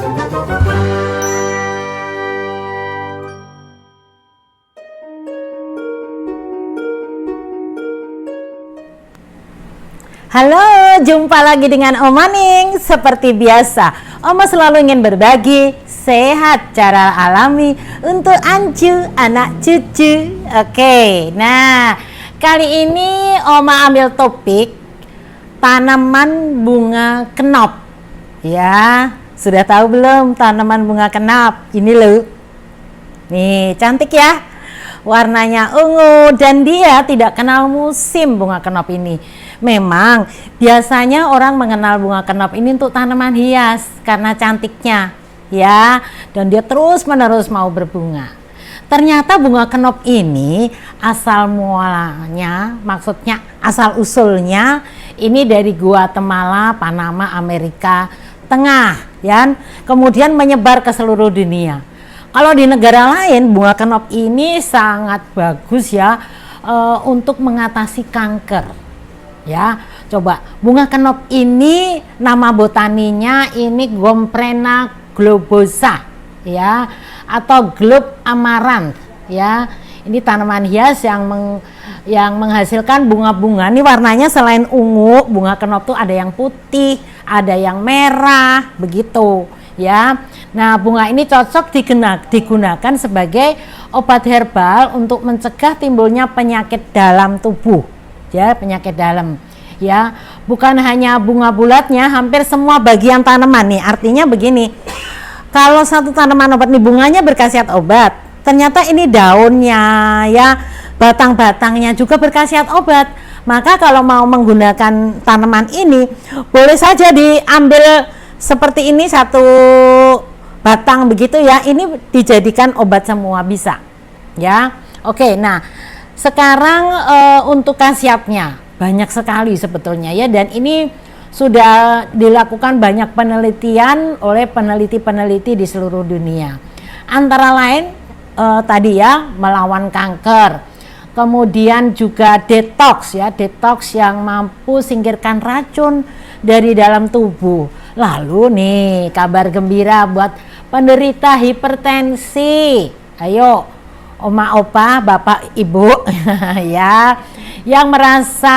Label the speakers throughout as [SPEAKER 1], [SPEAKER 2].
[SPEAKER 1] Halo, jumpa lagi dengan Oma Ning. Seperti biasa, Oma selalu ingin berbagi sehat cara alami untuk ancu anak cucu. Oke, nah kali ini Oma ambil topik tanaman bunga kenop. Ya, sudah tahu belum tanaman bunga kenop? Ini loh. Nih, cantik ya. Warnanya ungu dan dia tidak kenal musim bunga kenop ini. Memang biasanya orang mengenal bunga kenop ini untuk tanaman hias karena cantiknya ya, dan dia terus-menerus mau berbunga. Ternyata bunga kenop ini asal mualanya, maksudnya asal usulnya ini dari Guatemala, Panama, Amerika Tengah ya. Kemudian menyebar ke seluruh dunia. Kalau di negara lain bunga kenop ini sangat bagus ya untuk mengatasi kanker. Ya, coba bunga kenop ini nama botaninya ini Gomprena globosa ya, atau Globe Amaranth ya. Ini tanaman hias yang menghasilkan bunga-bunga. Ini warnanya selain ungu, bunga kenop tuh ada yang putih, ada yang merah, begitu ya. Nah, bunga ini cocok digunakan sebagai obat herbal untuk mencegah timbulnya penyakit dalam tubuh. Ya, penyakit dalam ya, bukan hanya bunga bulatnya, hampir semua bagian tanaman nih. Artinya begini, kalau satu tanaman obat nih bunganya berkhasiat obat, ternyata ini daunnya ya, batang-batangnya juga berkhasiat obat. Maka kalau mau menggunakan tanaman ini boleh saja diambil seperti ini satu batang begitu ya, ini dijadikan obat semua bisa ya. Oke, nah sekarang untuk khasiatnya banyak sekali sebetulnya ya, dan ini sudah dilakukan banyak penelitian oleh peneliti-peneliti di seluruh dunia. Antara lain tadi ya, melawan kanker, kemudian juga detox ya, detox yang mampu singkirkan racun dari dalam tubuh. Lalu nih kabar gembira buat penderita hipertensi. Ayo Oma, opa, bapak, ibu ya, yang merasa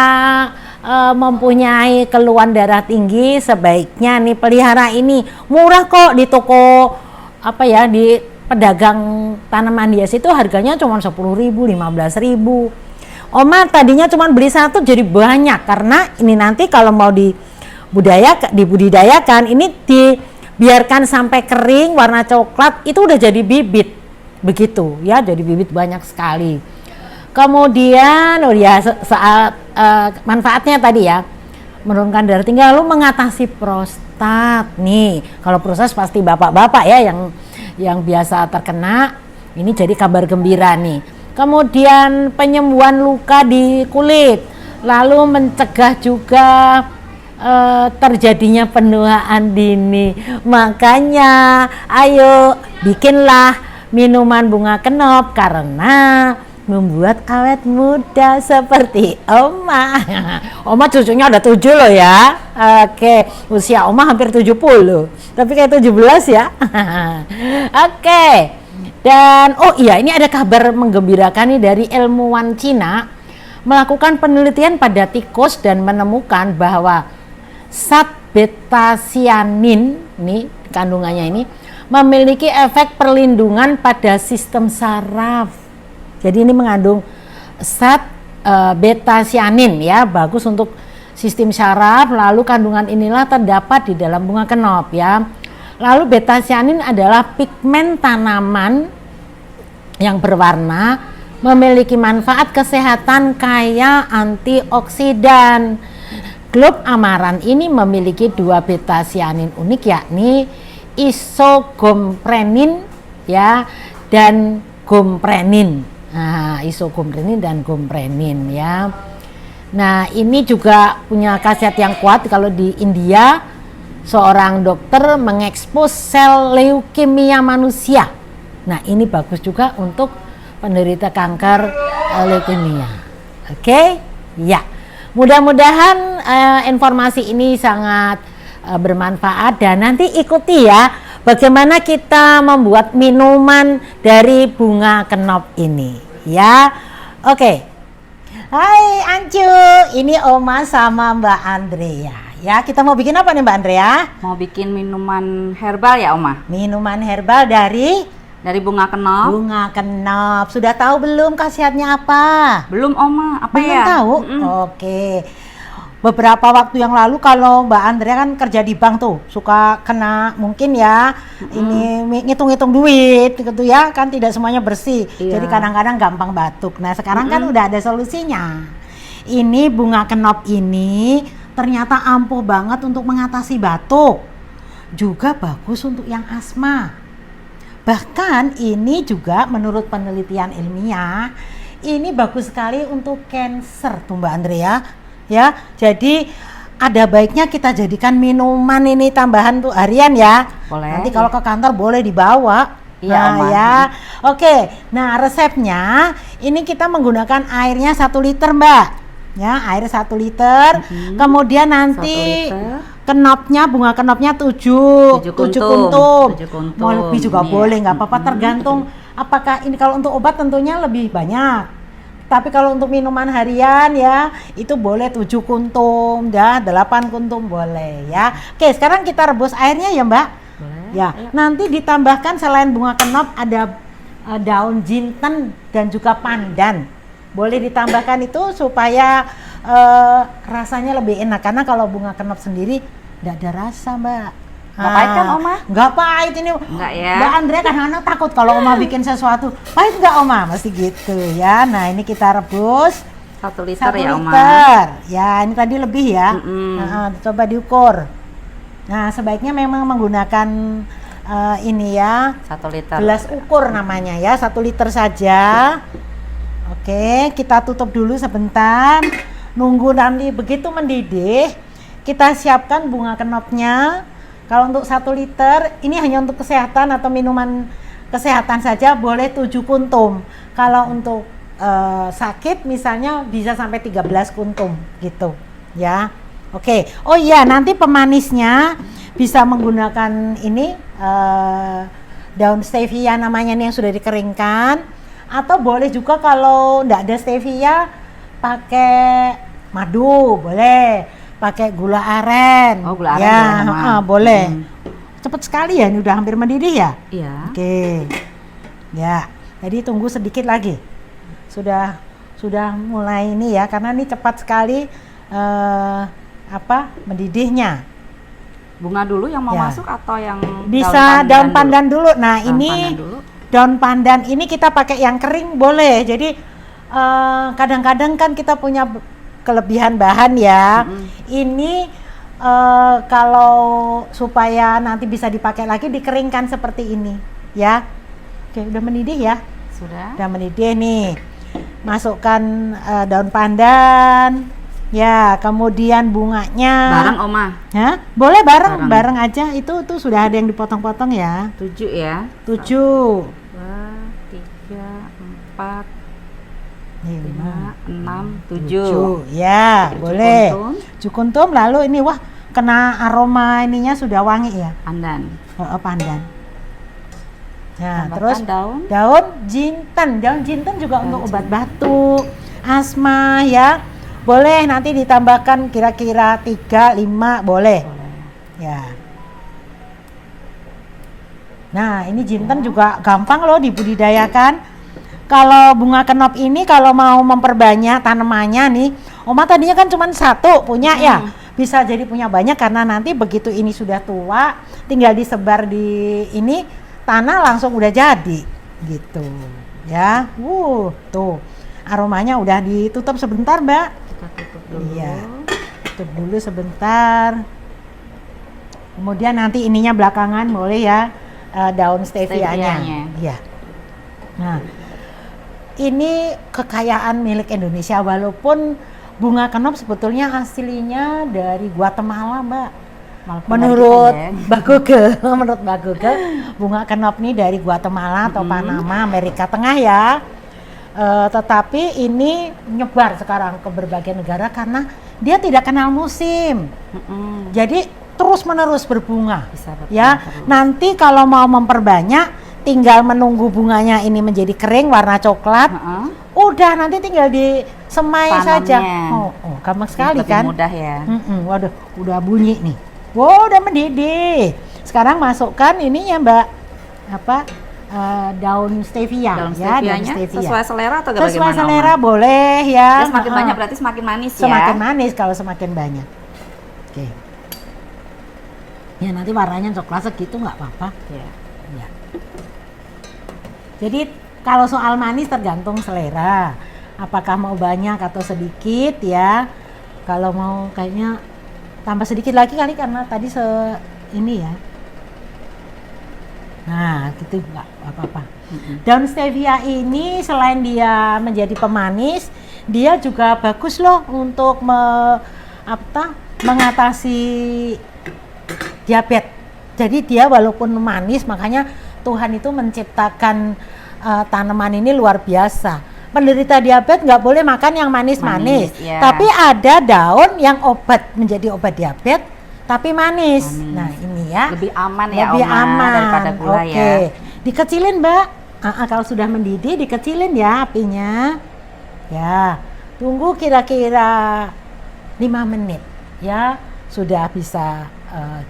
[SPEAKER 1] mempunyai keluhan darah tinggi, sebaiknya nih pelihara ini. Murah kok di toko apa ya, di pedagang tanaman hias itu harganya cuma 10.000, 15.000. Oma tadinya cuma beli satu jadi banyak, karena ini nanti kalau mau dibudidayakan ini dibiarkan sampai kering warna coklat itu udah jadi bibit. Begitu ya, jadi bibit banyak sekali. Kemudian saat manfaatnya tadi ya, menurunkan darah tinggi, lalu mengatasi prostat nih. Kalau prostat pasti bapak-bapak ya yang biasa terkena, ini jadi kabar gembira nih. Kemudian penyembuhan luka di kulit, lalu mencegah juga terjadinya penuaan dini. Makanya ayo bikinlah minuman bunga kenop karena membuat awet muda seperti Oma. Oma cucunya ada 7 loh ya. Oke, usia Oma hampir 70, tapi kayak 17 ya. Oke. Dan oh iya, ini ada kabar menggembirakan nih dari ilmuwan Cina melakukan penelitian pada tikus dan menemukan bahwa zat beta-cyanin nih, kandungannya ini memiliki efek perlindungan pada sistem saraf. Jadi ini mengandung zat beta-cyanin ya, bagus untuk sistem saraf. Lalu kandungan inilah terdapat di dalam bunga kenop ya. Lalu beta-cyanin adalah pigmen tanaman yang berwarna, memiliki manfaat kesehatan kaya antioksidan. Globe Amaranth ini memiliki 2 beta-cyanin unik, yakni isogomprenin ya dan gomprenin. Nah, isogomprenin dan gomprenin ya. Nah, ini juga punya khasiat yang kuat. Kalau di India seorang dokter mengekspos sel leukemia manusia. Nah, ini bagus juga untuk penderita kanker leukemia. Oke? Ya. Mudah-mudahan informasi ini sangat bermanfaat, dan nanti ikuti ya bagaimana kita membuat minuman dari bunga kenop ini, ya. Oke. Hai Ancu, ini Oma sama Mbak Andrea. Ya, kita mau bikin apa nih Mbak Andrea?
[SPEAKER 2] Mau bikin minuman herbal ya Oma?
[SPEAKER 1] Minuman herbal dari
[SPEAKER 2] bunga kenop.
[SPEAKER 1] Bunga kenop. Sudah tahu belum khasiatnya apa?
[SPEAKER 2] Belum Oma, apa
[SPEAKER 1] belum
[SPEAKER 2] ya?
[SPEAKER 1] Belum tahu? Oke. Beberapa waktu yang lalu kalau Mbak Andrea kan kerja di bank tuh, suka kena mungkin ya ini ngitung-ngitung duit gitu ya, kan tidak semuanya bersih.
[SPEAKER 2] Iya.
[SPEAKER 1] Jadi kadang-kadang gampang batuk. Nah, sekarang kan udah ada solusinya. Ini bunga kenop ini ternyata ampuh banget untuk mengatasi batuk. Juga bagus untuk yang asma. Bahkan ini juga menurut penelitian ilmiah, ini bagus sekali untuk cancer tuh Mbak Andrea. Ya, jadi ada baiknya kita jadikan minuman ini tambahan tuh harian ya.
[SPEAKER 2] Boleh.
[SPEAKER 1] Nanti kalau ke kantor boleh dibawa.
[SPEAKER 2] Iya,
[SPEAKER 1] nah,
[SPEAKER 2] Oma.
[SPEAKER 1] ya. Oke. Nah, resepnya ini kita menggunakan airnya 1 liter, Mbak. Ya, air 1 liter. Kemudian nanti
[SPEAKER 2] 1 liter.
[SPEAKER 1] kenopnya, bunga kenopnya 7 kuntum.
[SPEAKER 2] 7 kuntum.
[SPEAKER 1] Mau lebih juga
[SPEAKER 2] Ini
[SPEAKER 1] boleh,
[SPEAKER 2] ya.
[SPEAKER 1] nggak apa-apa, tergantung apakah ini kalau untuk obat tentunya lebih banyak. Tapi kalau untuk minuman harian ya itu boleh 7 kuntum ya, 8 kuntum boleh ya. Oke, sekarang kita rebus airnya ya Mbak.
[SPEAKER 2] Boleh.
[SPEAKER 1] Ya,
[SPEAKER 2] Ayo.
[SPEAKER 1] nanti ditambahkan selain bunga kenop ada daun jinten dan juga pandan. Boleh ditambahkan itu supaya rasanya lebih enak, karena kalau bunga kenop sendiri tidak ada rasa Mbak.
[SPEAKER 2] Nggak pahit kan, Oma?
[SPEAKER 1] Nggak pahit ini.
[SPEAKER 2] Nggak ya?
[SPEAKER 1] Mbak Andrea kadang-kadang takut kalau Oma bikin sesuatu. Pahit nggak Oma? Mesti gitu ya. Nah, ini kita rebus
[SPEAKER 2] 1 liter
[SPEAKER 1] 1
[SPEAKER 2] ya Oma.
[SPEAKER 1] liter. Ya, ini tadi lebih ya.
[SPEAKER 2] Mm-mm.
[SPEAKER 1] Nah, coba diukur. Nah, sebaiknya memang menggunakan ini ya,
[SPEAKER 2] 1 liter.
[SPEAKER 1] gelas ukur namanya ya, 1 liter saja. Oke, kita tutup dulu sebentar. Nunggu nanti begitu mendidih, kita siapkan bunga kenopnya. Kalau untuk 1 liter, ini hanya untuk kesehatan atau minuman kesehatan saja, boleh 7 kuntum. Kalau untuk sakit misalnya bisa sampai 13 kuntum gitu ya. Oke, oh iya, nanti pemanisnya bisa menggunakan ini daun stevia namanya nih yang sudah dikeringkan, atau boleh juga kalau enggak ada stevia pakai madu boleh. Pakai gula aren.
[SPEAKER 2] Oh, gula aren
[SPEAKER 1] ya,
[SPEAKER 2] boleh, Mama.
[SPEAKER 1] boleh. Cepet sekali ya, ini udah hampir mendidih ya.
[SPEAKER 2] Iya.
[SPEAKER 1] Oke. Ya, jadi tunggu sedikit lagi. Sudah mulai ini ya, karena ini cepat sekali mendidihnya.
[SPEAKER 2] Bunga dulu yang mau
[SPEAKER 1] Ya.
[SPEAKER 2] masuk atau yang
[SPEAKER 1] Bisa daun pandan dulu. Nah,
[SPEAKER 2] Daun
[SPEAKER 1] ini
[SPEAKER 2] pandan dulu.
[SPEAKER 1] daun pandan ini kita pakai yang kering boleh. Jadi kadang-kadang kan kita punya kelebihan bahan ya. Ini kalau supaya nanti bisa dipakai lagi dikeringkan seperti ini ya. Oke, udah mendidih ya.
[SPEAKER 2] Sudah.
[SPEAKER 1] Mendidih nih. Masukkan daun pandan. Ya, kemudian bunganya.
[SPEAKER 2] Bareng Oma.
[SPEAKER 1] Ya, boleh bareng aja. Itu sudah ada yang dipotong-potong ya.
[SPEAKER 2] 7 ya.
[SPEAKER 1] 7
[SPEAKER 2] 2, 3, 4,
[SPEAKER 1] 5
[SPEAKER 2] 5, 6,
[SPEAKER 1] 7
[SPEAKER 2] 7.
[SPEAKER 1] ya, boleh.
[SPEAKER 2] kuntum.
[SPEAKER 1] 7 kuntum. Lalu ini wah, kena aroma ininya sudah wangi ya.
[SPEAKER 2] Pandan.
[SPEAKER 1] Pandan. Nah,
[SPEAKER 2] Tambahkan
[SPEAKER 1] terus
[SPEAKER 2] daun.
[SPEAKER 1] jinten. Daun jinten juga untuk obat batuk, asma ya. Boleh nanti ditambahkan kira-kira 3, 5 boleh. Ya. Nah, ini jinten juga gampang loh dibudidayakan. Kalau bunga kenop ini kalau mau memperbanyak tanamannya nih, Oma tadinya kan cuma 1 punya ya, bisa jadi punya banyak karena nanti begitu ini sudah tua, tinggal disebar di ini tanah langsung udah jadi, gitu ya. Tuh aromanya udah ditutup sebentar Mbak.
[SPEAKER 2] Kita tutup dulu.
[SPEAKER 1] Iya, tutup dulu sebentar. Kemudian nanti ininya belakangan boleh ya, daun stevianya. Iya. Nah, ini kekayaan milik Indonesia, walaupun bunga kenop sebetulnya aslinya dari Guatemala, Mbak. Menurut Mbak Google, menurut Mbak Google, bunga kenop ini dari Guatemala atau Panama, Amerika Tengah ya. Tetapi ini nyebar sekarang ke berbagai negara karena dia tidak kenal musim. Jadi terus-menerus berbunga.
[SPEAKER 2] Bisa berbunga
[SPEAKER 1] Ya,
[SPEAKER 2] terus.
[SPEAKER 1] nanti kalau mau memperbanyak, tinggal menunggu bunganya ini menjadi kering warna coklat.
[SPEAKER 2] Heeh.
[SPEAKER 1] Udah nanti tinggal disemai saja.
[SPEAKER 2] Tanamnya.
[SPEAKER 1] Gampang sekali
[SPEAKER 2] Lebih
[SPEAKER 1] kan?
[SPEAKER 2] mudah ya.
[SPEAKER 1] Waduh, udah bunyi nih. Wow, udah mendidih. Sekarang masukkan ininya Mbak, apa? Daun stevia.
[SPEAKER 2] Daun
[SPEAKER 1] ya,
[SPEAKER 2] stevianya sesuai selera atau
[SPEAKER 1] Sesuai
[SPEAKER 2] bagaimana,
[SPEAKER 1] selera
[SPEAKER 2] Oma?
[SPEAKER 1] boleh ya.
[SPEAKER 2] Ya, semakin banyak berarti semakin manis ya.
[SPEAKER 1] Semakin manis kalau semakin banyak. Oke. Ya nanti warnanya coklat segitu nggak apa-apa.
[SPEAKER 2] Ya.
[SPEAKER 1] Ya. Jadi kalau soal manis tergantung selera. Apakah mau banyak atau sedikit ya. Kalau mau kayaknya tambah sedikit lagi kali karena tadi ini ya. Nah, gitu nggak apa-apa. Daun stevia ini selain dia menjadi pemanis, dia juga bagus loh untuk mengatasi diabetes. Jadi dia walaupun manis, makanya Tuhan itu menciptakan tanaman ini luar biasa. Penderita diabetes nggak boleh makan yang manis-manis.
[SPEAKER 2] Ya.
[SPEAKER 1] Tapi ada daun yang menjadi obat diabetes tapi manis. Nah ini ya.
[SPEAKER 2] Lebih aman ya
[SPEAKER 1] Lebih
[SPEAKER 2] Oma
[SPEAKER 1] aman.
[SPEAKER 2] daripada gula
[SPEAKER 1] Oke.
[SPEAKER 2] ya.
[SPEAKER 1] Dikecilin Mbak. Kalau sudah mendidih dikecilin ya apinya. Ya. Tunggu kira-kira 5 menit. Ya. Sudah bisa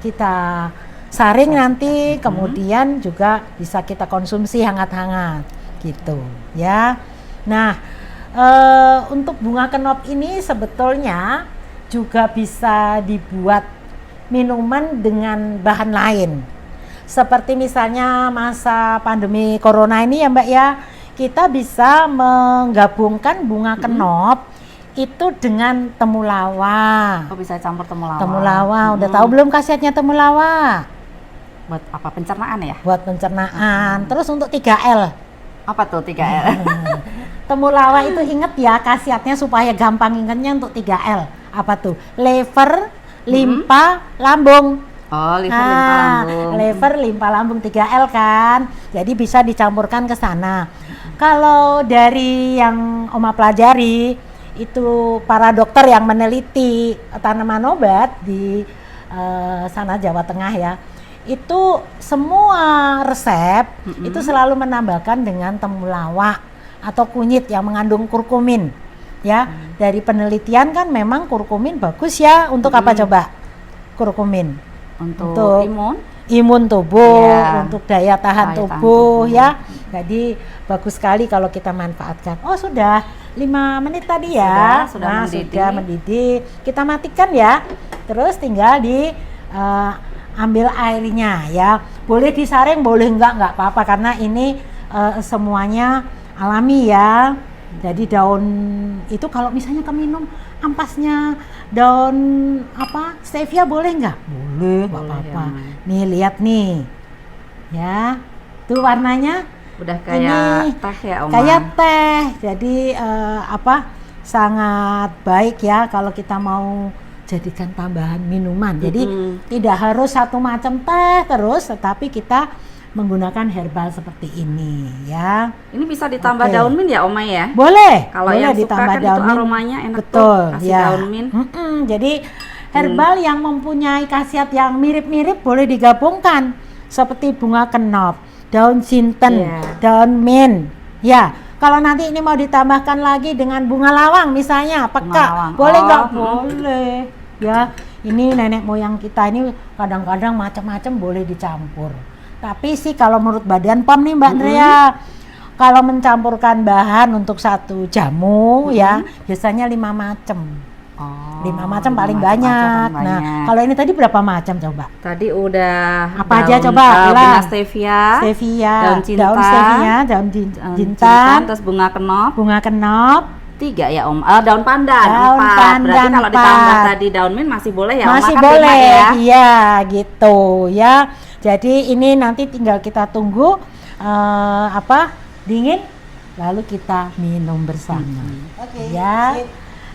[SPEAKER 1] kita saring nanti. Kemudian juga bisa kita konsumsi hangat-hangat. Gitu ya. Nah, untuk bunga kenop ini sebetulnya juga bisa dibuat minuman dengan bahan lain. Seperti misalnya masa pandemi corona ini ya Mbak ya, kita bisa menggabungkan bunga kenop itu dengan temulawak.
[SPEAKER 2] Oh, bisa campur temulawak.
[SPEAKER 1] Temulawak, udah tahu belum khasiatnya temulawak?
[SPEAKER 2] Buat apa? Pencernaan ya?
[SPEAKER 1] Buat pencernaan. Terus untuk 3L.
[SPEAKER 2] Apa tuh 3L?
[SPEAKER 1] Temulawak itu inget ya khasiatnya supaya gampang ingetnya untuk 3L. Apa tuh? Lever, limpa, lambung.
[SPEAKER 2] Oh, liver limpa lambung.
[SPEAKER 1] Lever, limpa lambung 3L kan. Jadi bisa dicampurkan ke sana. Kalau dari yang Oma pelajari itu para dokter yang meneliti tanaman obat di sana Jawa Tengah ya. Itu semua resep itu selalu menambahkan dengan temulawak atau kunyit yang mengandung kurkumin. Ya, dari penelitian kan memang kurkumin bagus ya untuk apa coba? Kurkumin
[SPEAKER 2] Untuk
[SPEAKER 1] imun tubuh,
[SPEAKER 2] ya.
[SPEAKER 1] untuk daya tahan tubuh ya. Jadi bagus sekali kalau kita manfaatkan. Oh, sudah 5 menit tadi ya.
[SPEAKER 2] Sudah
[SPEAKER 1] Sudah mendidih. Kita matikan ya. Terus tinggal ambil airnya ya. Boleh disaring, boleh nggak apa-apa karena ini semuanya alami ya. Jadi daun itu kalau misalnya minum ampasnya daun stevia boleh nggak? Boleh, nggak apa-apa.
[SPEAKER 2] Ya.
[SPEAKER 1] Nih lihat nih, ya, tuh warnanya
[SPEAKER 2] udah kayak teh ya Oma.
[SPEAKER 1] Kayak teh. Jadi sangat baik ya kalau kita mau jadikan tambahan minuman. Jadi tidak harus satu macam teh terus, tetapi kita menggunakan herbal seperti ini ya.
[SPEAKER 2] Ini bisa ditambah daun mint ya Oma ya?
[SPEAKER 1] Boleh.
[SPEAKER 2] Kalau
[SPEAKER 1] boleh
[SPEAKER 2] yang
[SPEAKER 1] ditambah
[SPEAKER 2] suka kan
[SPEAKER 1] daun
[SPEAKER 2] itu
[SPEAKER 1] mint.
[SPEAKER 2] aromanya enak.
[SPEAKER 1] Betul,
[SPEAKER 2] tuh, kasih
[SPEAKER 1] ya.
[SPEAKER 2] daun mint.
[SPEAKER 1] Jadi herbal yang mempunyai khasiat yang mirip-mirip boleh digabungkan seperti bunga kenop, daun jinten, daun mint. Ya, kalau nanti ini mau ditambahkan lagi dengan bunga lawang misalnya, peka, boleh nggak? Boleh. Ya, ini nenek moyang kita ini kadang-kadang macam-macam boleh dicampur. Tapi sih kalau menurut Badan POM nih Mbak Andrea, kalau mencampurkan bahan untuk satu jamu ya biasanya 5 macam. 5 macam paling banyak. Nah, kalau ini tadi berapa macam coba?
[SPEAKER 2] Tadi udah
[SPEAKER 1] apa aja coba?
[SPEAKER 2] Bunga stevia,
[SPEAKER 1] daun stevia, daun jintan,
[SPEAKER 2] terus bunga
[SPEAKER 1] kenop,
[SPEAKER 2] 3 ya Om. Daun pandan,
[SPEAKER 1] daun
[SPEAKER 2] 4.
[SPEAKER 1] pandan.
[SPEAKER 2] Berarti kalau ditambah tadi daun mint masih boleh ya Om?
[SPEAKER 1] Masih
[SPEAKER 2] kan
[SPEAKER 1] boleh,
[SPEAKER 2] ya?
[SPEAKER 1] Iya gitu ya. Jadi ini nanti tinggal kita tunggu dingin, lalu kita minum bersama. Ya.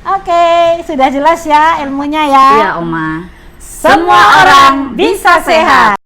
[SPEAKER 1] Oke, sudah jelas ya ilmunya ya.
[SPEAKER 2] Iya Oma.
[SPEAKER 1] Semua orang bisa sehat.